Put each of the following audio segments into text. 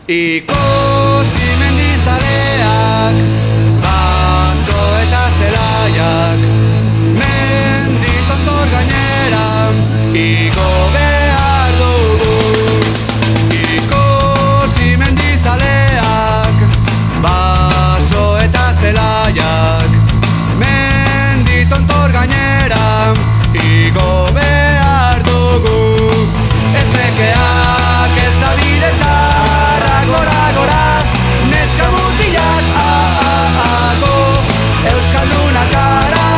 Ikusi mendizaleak, baso eta zelaiak, mendi tontor gainera, igo behar dugu. Ikusi mendizaleak, baso eta zelaiak, mendi tontor gainera, igo behar dugu. Ez bekeak ez da bide txarrak, gora, gora, neska mutilak, go, euskaldunak gara,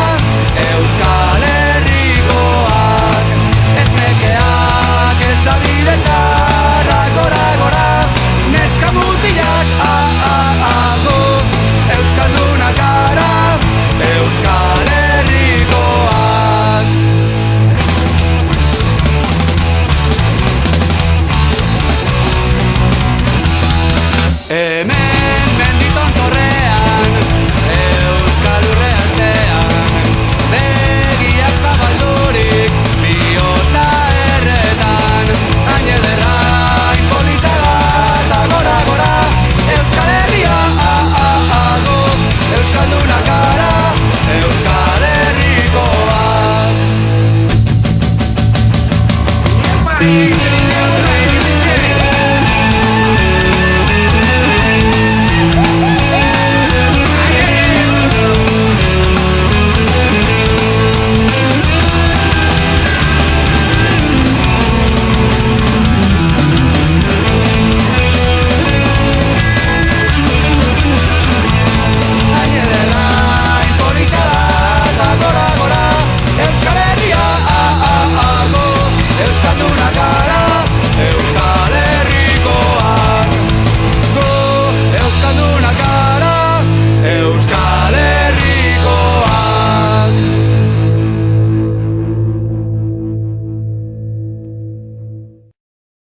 Euskal Herrikoak. Ez bekeak ez da bide txarrak, gora, gora, neska mutilak, go, euskaldunak gara, Euskal Herrikoak. Hemen menditon torrean, Euskal Urreartean, begiak zabaldurik, bihotza erretan, hain ederra, hain polita da, gora, gora, Euskal Herria, go, euskaldunak gara, Euskal Herrikoak.